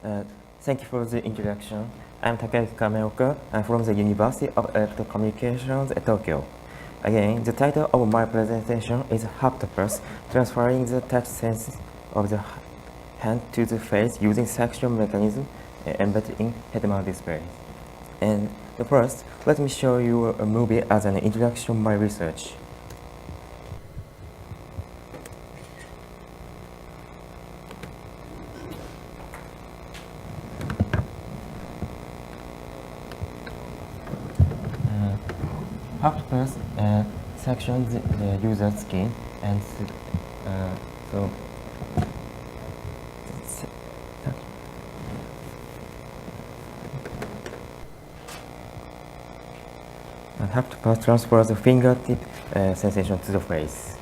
Thank you for the introduction. I'm Takayuki Kameoka. I'm from the University of Electrocommunications at Tokyo. Again, the title of my presentation is Haptopus, transferring the touch sense of the hand to the face using suction mechanism embedded in head-mount display. And first, let me show you a movie as an introduction to my research. Haptopus sections the user's skin, and so Haptopus transfers the fingertip sensation to the face.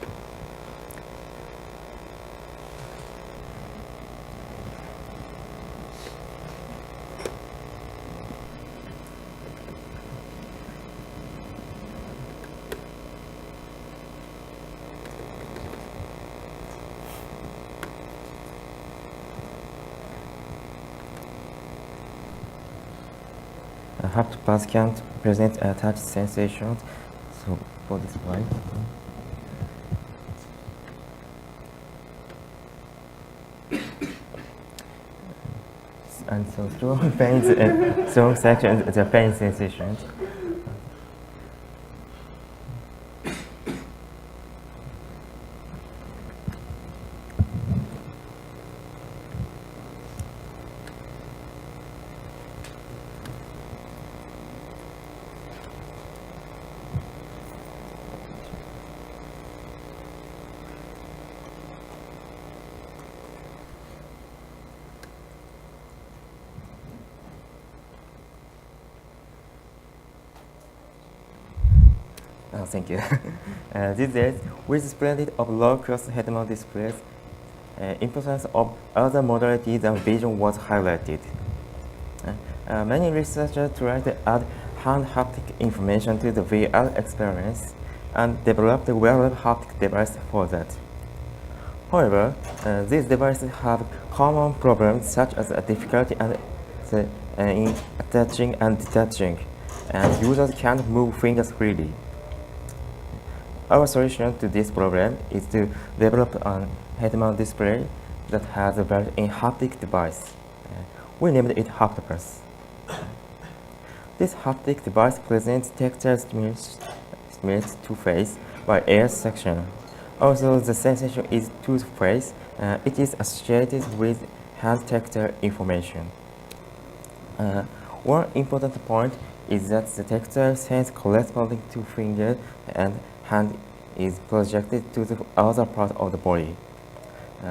Haptopus can't present touch sensations, so for this one. And so strong pains and strong sections, the pain sensations. Thank you. These days, with splendid of low-cost head-mount displays, importance of other modalities than vision was highlighted. Many researchers tried to add hand haptic information to the VR experiments and developed a wearable haptic device for that. However, these devices have common problems such as a difficulty in attaching and detaching, and users can't move fingers freely. Our solution to this problem is to develop a head-mount display that has a built-in haptic device. We named it Haptopus. This haptic device presents tactile stimulus to face by air suction. Also, the sensation is to the face. It is associated with hand tactile information. One important point is that the tactile sense corresponding to finger and hand is projected to the other part of the body.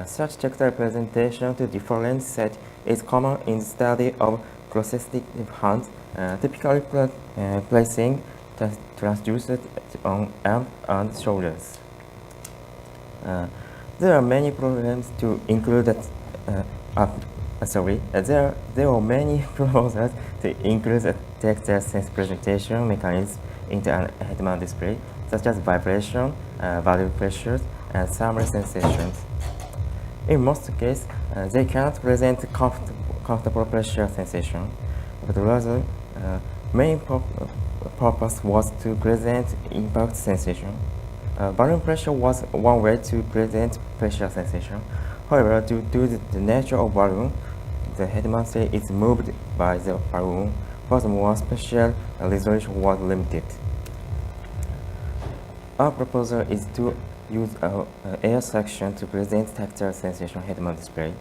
Such tactile presentation to different sets is common in the study of prosthetic hands, typically placing transducers on arms and shoulders. There are many problems to include that. There are many proposals to include a tactile sense presentation mechanism into an head-mount display, such as vibration, value pressures, and thermal sensations. In most cases, they cannot present comfortable pressure sensation, but rather, main purpose was to present impact sensation. Balloon pressure was one way to present pressure sensation. However, due to the nature of balloon, the head-mount state is moved by the balloon. Furthermore, spatial resolution was limited. Our proposal is to use air suction to present tactile sensation head-mount display.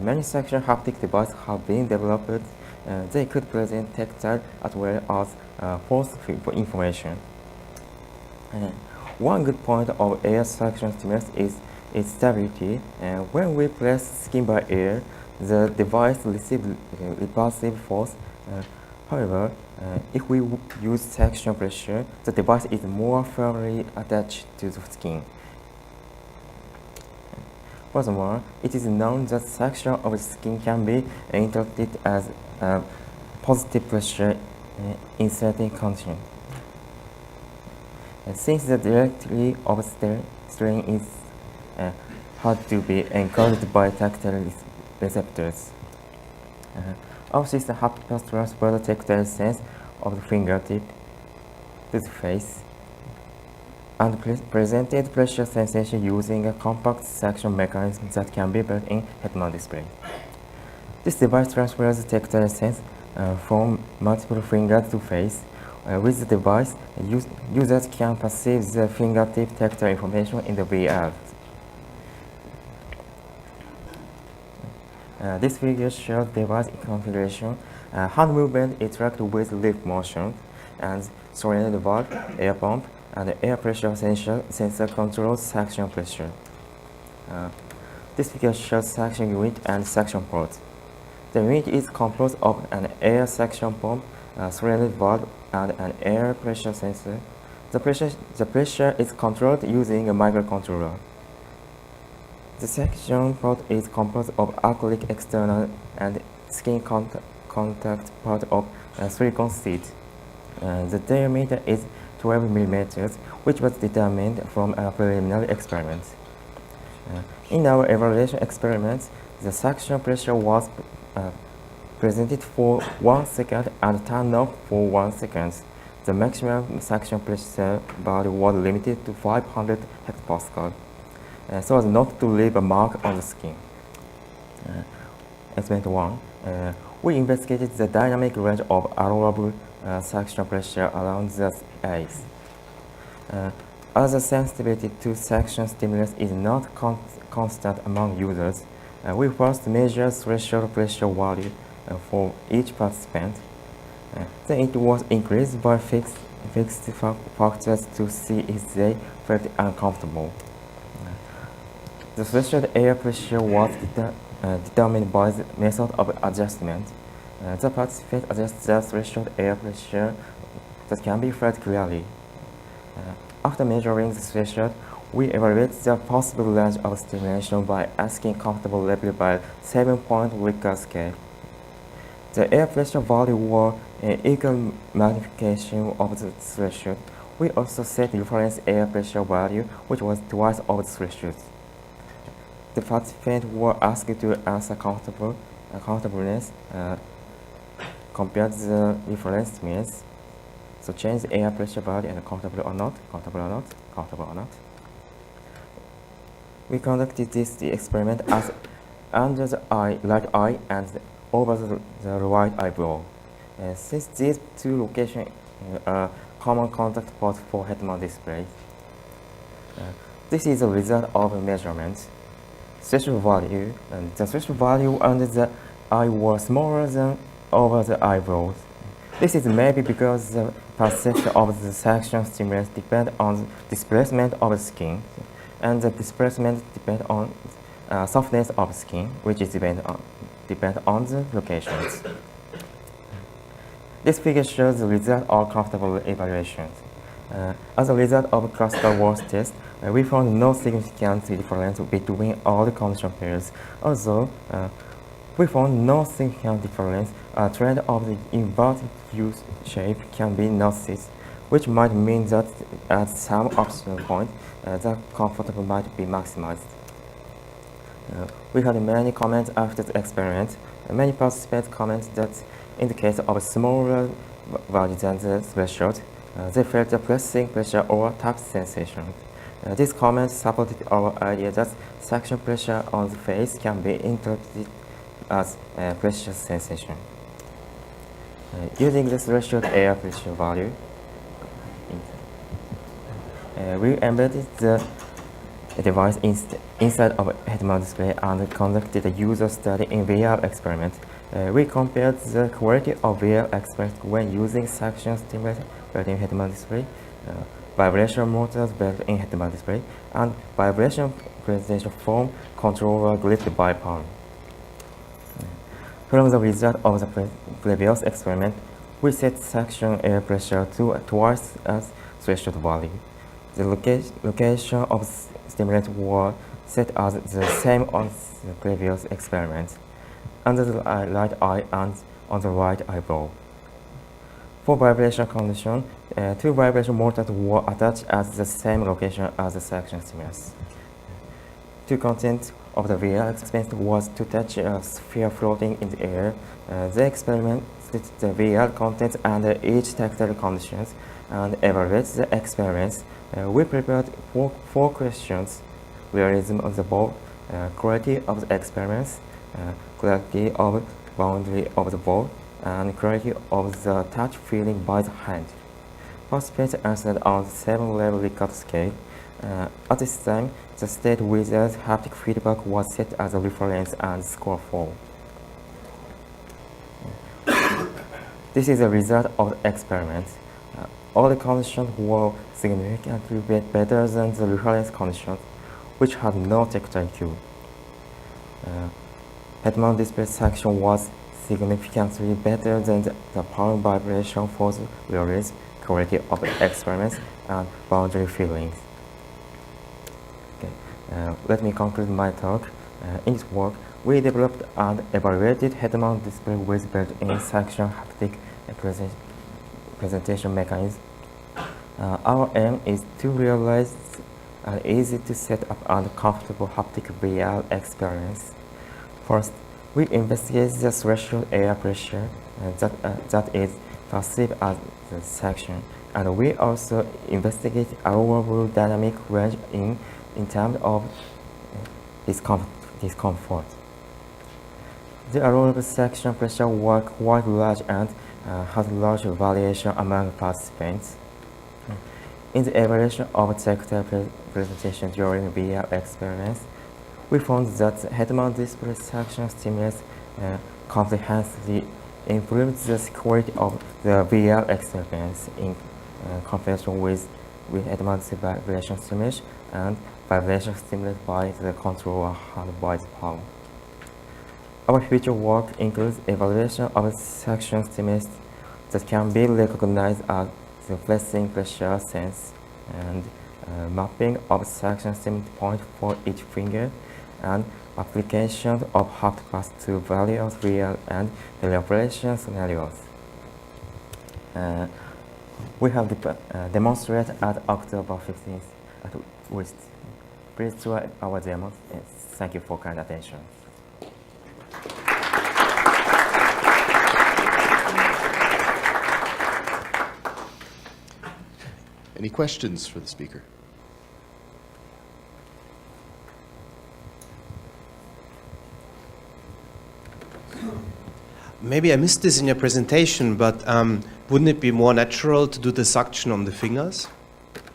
Many suction haptic devices have been developed. They could present tactile as well as force information. One good point of air suction stimulus is its stability. When we press skin by air, the device receives repulsive force. However, if we use suction pressure, the device is more firmly attached to the skin. Furthermore, it is known that suction of the skin can be interpreted as positive pressure in certain conditions. Since the directly of strain is hard to be encoded by tactile receptors, Our system Haptopus transferred the tactile sense of the fingertip to the face and presented pressure sensation using a compact suction mechanism that can be built in head-mount display. This device transfers the tactile sense from multiple fingers to face. With the device, users can perceive the fingertip tactile information in the VR. This figure shows device configuration. Hand movement interacts with lip motion, and solenoid valve, air pump, and air pressure sensor controls suction pressure. This figure shows suction unit and suction port. The unit is composed of an air suction pump, solenoid valve, and an air pressure sensor. The pressure is controlled using a microcontroller. The suction port is composed of acrylic external and skin contact part of silicone seat. The diameter is 12 mm, which was determined from a preliminary experiment. In our evaluation experiments, the suction pressure was presented for 1 second and turned off for 1 second. The maximum suction pressure value was limited to 500 hectopascal, so as not to leave a mark on the skin. Experiment 1. We investigated the dynamic range of allowable suction pressure around the eyes. As the sensitivity to suction stimulus is not constant among users, we first measured threshold pressure value for each participant. Then it was increased by fixed factors to see if they felt uncomfortable. The threshold air pressure was determined by the method of adjustment. The participant adjusts the threshold air pressure that can be felt clearly. After measuring the threshold, we evaluate the possible range of stimulation by asking comfortable level by 7-point Richter scale. The air pressure value was an equal magnification of the threshold. We also set reference air pressure value, which was twice of the threshold. The participants were asked to answer comfortableness compared to the reference means. So change the air pressure value and comfortable or not, comfortable or not, comfortable or not. We conducted this experiment as under the right eye and over the right eyebrow. Since these two locations are common contact points for head-mount displays, this is the result of measurements. Threshold value and the threshold value under the eye was smaller than over the eyebrows. This is maybe because the perception of the suction stimulus depends on the displacement of the skin, and the displacement depends on softness of skin, which is depend on the locations. This figure shows the result of comfortable evaluations. As a result of classical Walsh test, we found no significant difference between all the condition pairs. Also, we found no significant difference. A trend of the inverted U shape can be noticed, which might mean that at some optional point, the comfortable might be maximized. We had many comments after the experiment. Many participants commented that in the case of a smaller value than the threshold, they felt a pressing pressure or tap sensation. These comments supported our idea that suction pressure on the face can be interpreted as a pressure sensation. Using the threshold air pressure value, we embedded the device inside of a head-mount display and conducted a user study in VR experiment. We compared the quality of VR experiment when using suction stimulus built in head-mount display, vibration motors built in head-mount display, and vibration presentation from controller gripped by palm. From the result of the previous experiment, we set suction air pressure to twice as threshold value. The location of stimulant was set as the same as the previous experiment, under the right eye and on the right eyebrow. For vibration condition, 2 vibration motors were attached at the same location as the suction stimulus. 2 contents of the VR experiment was to touch a sphere floating in the air. The experiment the VR content under each tactile conditions and evaluate the experiments. We prepared four questions: realism of the ball, quality of the experiments, clarity of boundary of the ball, and clarity of the touch feeling by the hand. Participants answered on the 7-level Likert scale. At this time, the state wizard's haptic feedback was set as a reference and score 4. This is the result of the experiment. All the conditions were significantly better than the reference conditions, which had no tactile cue. Head-mount display section was significantly better than the palm vibration for the realism, quality of the experiments, and boundary feelings. Let me conclude my talk. In this work, we developed and evaluated head-mount display with built-in section haptic presentation mechanism. Our aim is to realize an easy to set up and comfortable haptic VR experience. First, we investigate the threshold air pressure that is perceived as the section, and we also investigate allowable dynamic range in terms of discomfort. The allowable section pressure was quite large and has large variation among participants. In the evaluation of tactile presentation during VR experiments, we found that head-mount display section stimulus comprehensively improves the quality of the VR experience in comparison with head-mount vibration stimulus and vibration stimulus by the controller hand by the palm. Our future work includes evaluation of section stimulus that can be recognized as the flexing pressure sense and mapping of section stimulus point for each finger and application of Haptopus to various real and elaboration scenarios. We have demonstrated at October 15th at WIST. Please try our demos. Thank you for kind attention. Any questions for the speaker? Maybe I missed this in your presentation, but wouldn't it be more natural to do the suction on the fingers?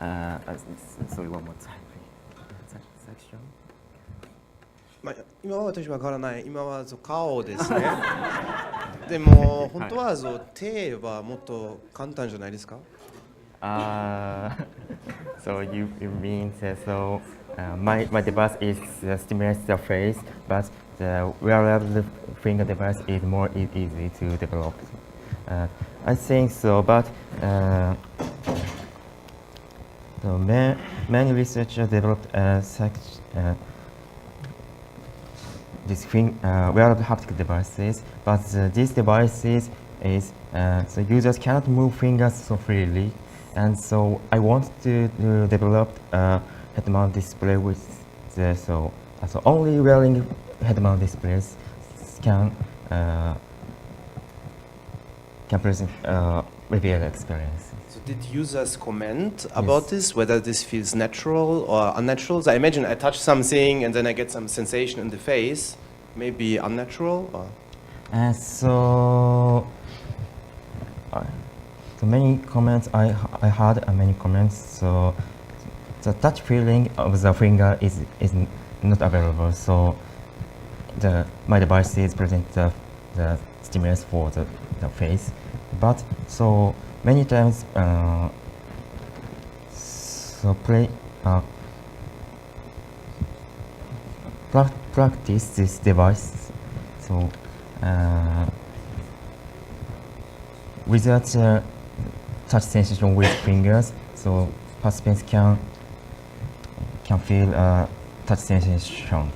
Sorry, one more time, please. Section. 今は私は変わらない。今は顔ですね。でも本当は手はもっと簡単じゃないですか? So you mean my device is stimulates the face, but the wearable finger device is more easy to develop. I think so, but many researchers developed these wearable haptic devices, but these devices is the users cannot move fingers so freely. And so I want to develop a head-mount display with so only wearing head-mount displays can present VR experience. So did users comment about this, whether this feels natural or unnatural? So I imagine I touch something and then I get some sensation in the face, maybe unnatural? Or? So many comments I had many comments. So the touch feeling of the finger is not available. So my devices present the stimulus for the face, but so many times practice this device. So without touch sensation with fingers, so participants can feel touch sensation.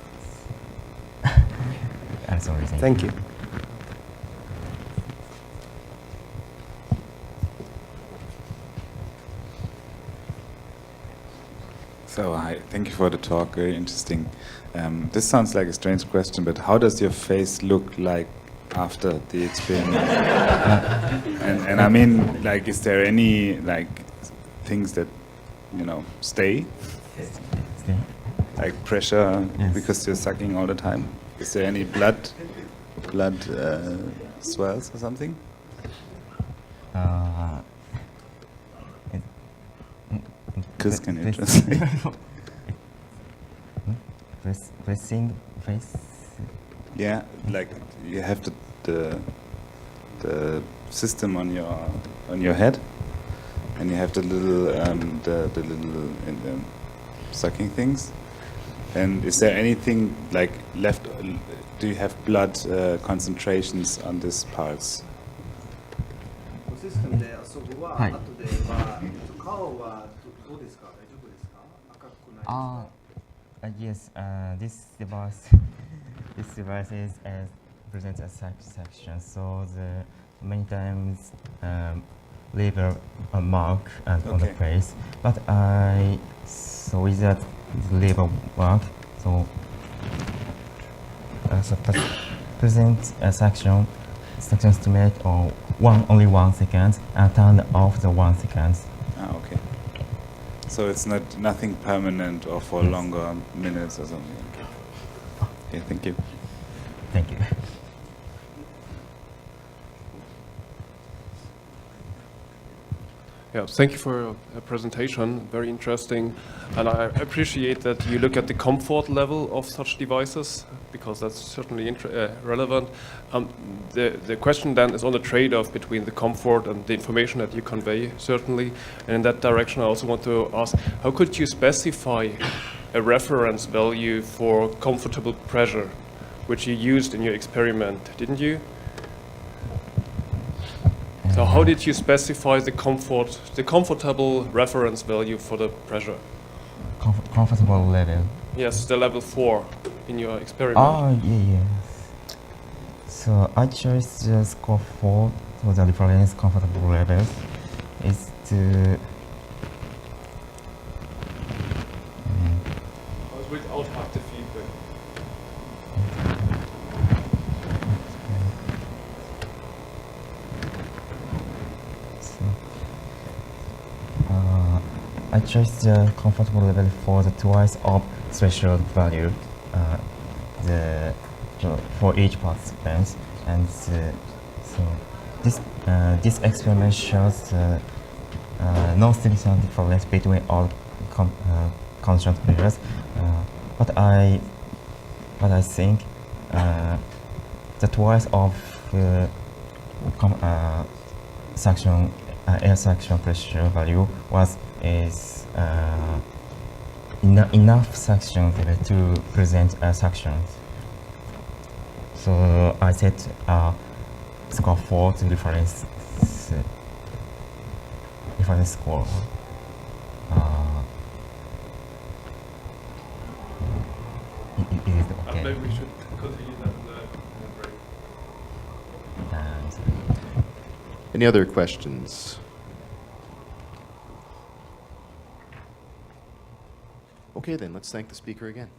I'm sorry. Thank you. So, hi, thank you for the talk, very interesting. This sounds like a strange question, but how does your face look like after the experiment? and I mean, like, is there any, like, things that, you know, stay? Like pressure, Yes. because you're sucking all the time? Is there any blood swells or something? Chris, can you translate? Pressing face. Yeah, like you have the system on your head, and you have the little sucking things. And is there anything like left? Do you have blood concentrations on these parts? Yes, this device is presents a section, so the many times leave a mark on the Okay. face. But so with that leave a mark, so present a sections to make only 1 second and turn off the 1 second. Ah, okay. So it's nothing permanent or for Yes. longer minutes or something. Okay, thank you. Thank you. Yeah, thank you for your presentation. Very interesting. And I appreciate that you look at the comfort level of such devices, because that's certainly relevant. The question then is on the trade-off between the comfort and the information that you convey, certainly. And in that direction, I also want to ask, how could you specify a reference value for comfortable pressure, which you used in your experiment, didn't you? So how did you specify the comfortable reference value for the pressure? Comfortable level. Yes, the level 4 in your experiment. Oh, yes. So I chose the score 4 for the reference comfortable level. Is to Without haptic feedback. I chose the comfortable level for the twice of threshold value for each participant, and so this experiment shows non-significant difference between all constant pairs, but I think the twice of suction air suction pressure value is enough suction level to present a suction. So I set score 4 to reference score. Is it okay? Maybe we should continue that in the break. Any other questions? Okay, then let's thank the speaker again.